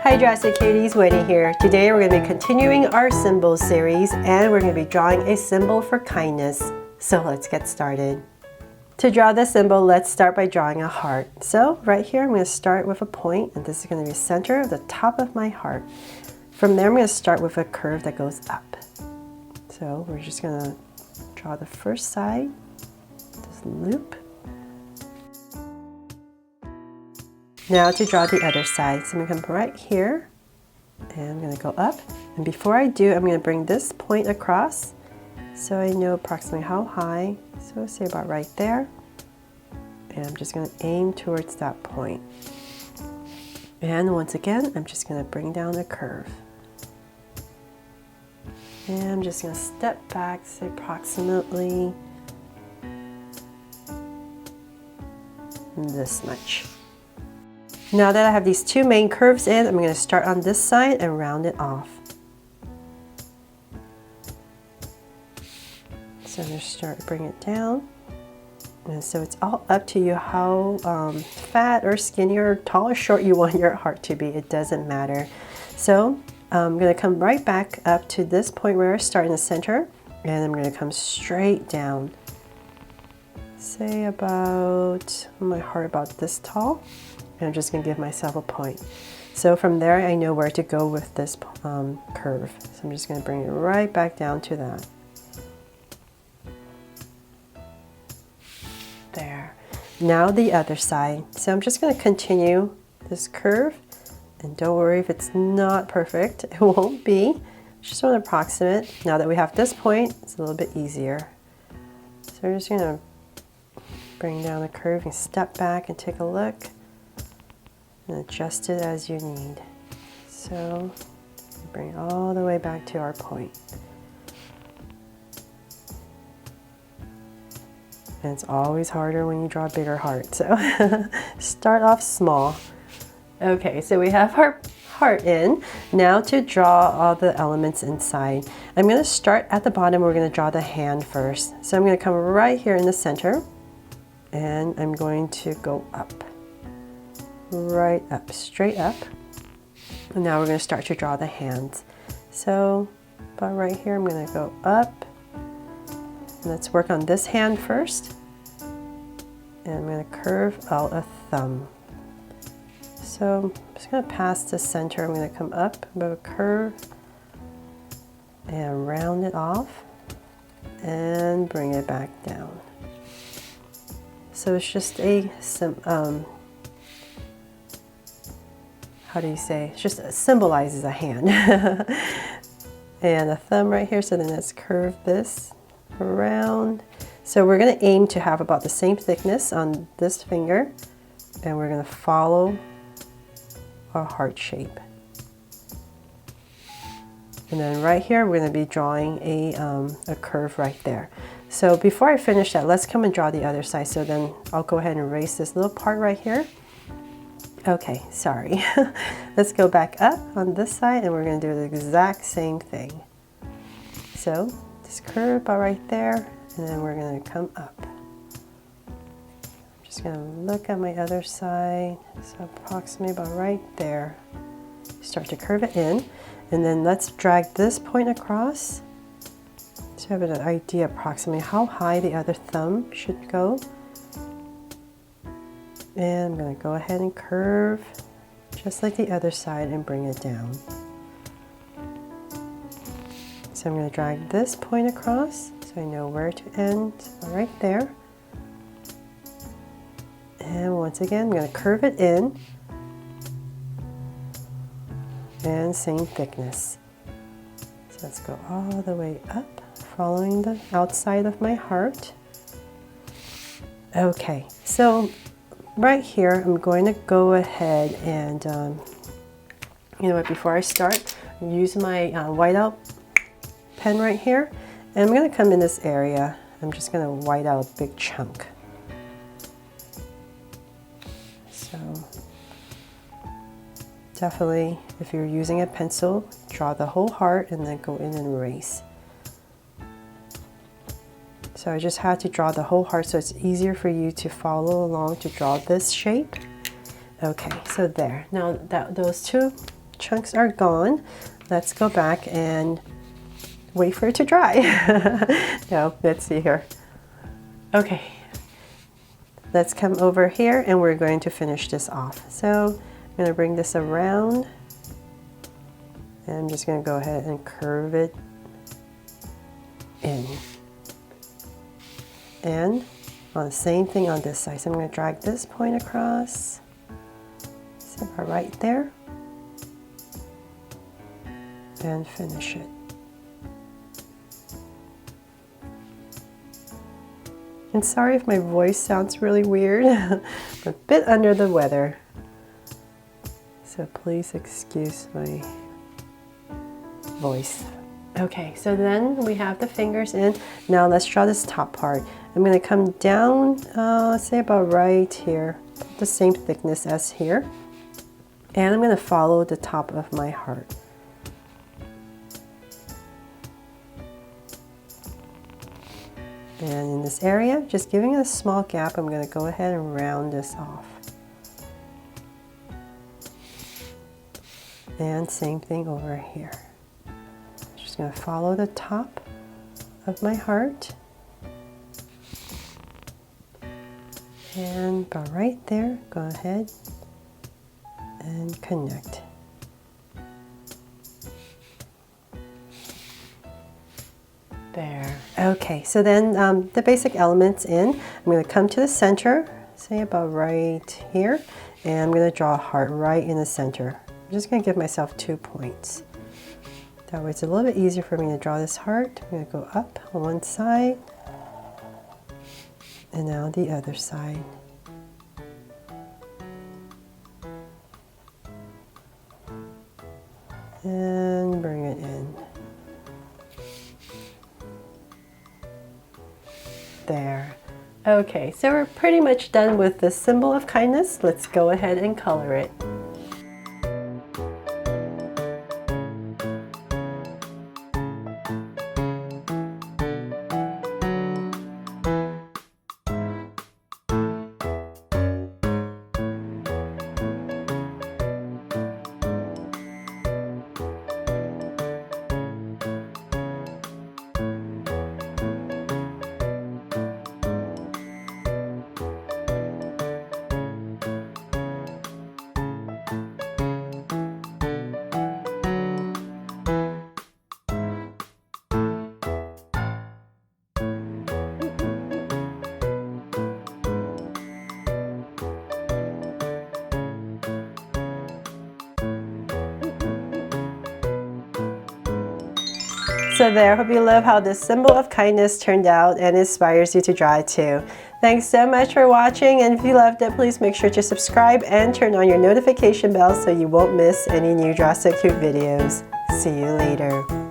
Hi Drastic Cuties, Wendy here. Today we're going to be continuing our symbols series and we're going to be drawing a symbol for kindness. So let's get started. To draw the symbol, let's start by drawing a heart. So right here I'm going to start with a point and this is going to be the center of the top of my heart. From there I'm going to start with a curve that goes up. So we're just going to draw the first side, this loop. Now to draw the other side, so I'm going to come right here and I'm going to go up, and before I do I'm going to bring this point across so I know approximately how high, so say about right there, and I'm just going to aim towards that point. And once again I'm just going to bring down the curve and I'm just going to step back, say approximately this much. Now that I have these two main curves in, I'm going to start on this side and round it off. So I'm going to start to bring it down. And so it's all up to you how fat or skinny or tall or short you want your heart to be. It doesn't matter. So I'm going to come right back up to this point where I start in the center. And I'm going to come straight down. Say about my heart about this tall. And I'm just going to give myself a point. So from there I know where to go with this curve. So I'm just going to bring it right back down to that. There. Now the other side. So I'm just going to continue this curve. And don't worry if it's not perfect. It won't be. Just want to approximate. Now that we have this point, it's a little bit easier. So we're just going to bring down the curve and step back and take a look. And adjust it as you need. So bring it all the way back to our point. And it's always harder when you draw a bigger heart. So start off small. Okay, so we have our heart in. Now to draw all the elements inside. I'm going to start at the bottom. We're going to draw the hand first. So I'm going to come right here in the center. And I'm going to go up. Right up, straight up. And now we're going to start to draw the hands. So about right here I'm going to go up. Let's work on this hand first. And I'm going to curve out a thumb. So I'm just going to pass the center. I'm going to come up above a curve and round it off and bring it back down. So it's just a how do you say? It just symbolizes a hand. And a thumb right here, so then let's curve this around. So we're going to aim to have about the same thickness on this finger, and we're going to follow our heart shape. And then right here we're going to be drawing a curve right there. So before I finish that, let's come and draw the other side. So then I'll go ahead and erase this little part right here. Okay, sorry. Let's go back up on this side and we're going to do the exact same thing. So this curve about right there, and then we're going to come up. I'm just going to look at my other side, so approximately about right there. Start to curve it in, and then let's drag this point across to have an idea approximately how high the other thumb should go. And I'm going to go ahead and curve just like the other side and bring it down. So I'm going to drag this point across so I know where to end, right there. And once again, I'm going to curve it in. And same thickness. So let's go all the way up, following the outside of my heart. Okay, so right here, I'm going to go ahead and, you know what, before I start, use my whiteout pen right here. And I'm going to come in this area. I'm just going to white out a big chunk. So definitely, if you're using a pencil, draw the whole heart and then go in and erase. So I just had to draw the whole heart so it's easier for you to follow along to draw this shape. Okay, so there. Now that those two chunks are gone. Let's go back and wait for it to dry. No, let's see here. Okay, let's come over here and we're going to finish this off. So I'm going to bring this around and I'm just going to go ahead and curve it in. And on the same thing on this side. So I'm going to drag this point across. So about right there. And finish it. And sorry if my voice sounds really weird. I'm a bit under the weather. So please excuse my voice. Okay, so then we have the fingers in. Now let's draw this top part. I'm going to come down, say about right here, the same thickness as here. And I'm going to follow the top of my heart. And in this area, just giving it a small gap, I'm going to go ahead and round this off. And same thing over here. Just going to follow the top of my heart. And about right there, go ahead and connect. There. Okay, so then the basic elements in. I'm going to come to the center, say about right here, and I'm going to draw a heart right in the center. I'm just going to give myself 2 points. That way it's a little bit easier for me to draw this heart. I'm going to go up on one side, and now the other side. And bring it in. There. Okay, so we're pretty much done with the symbol of kindness. Let's go ahead and color it. So there, hope you love how this symbol of kindness turned out and inspires you to draw it too. Thanks so much for watching, and if you loved it, please make sure to subscribe and turn on your notification bell so you won't miss any new Draw So Cute videos. See you later.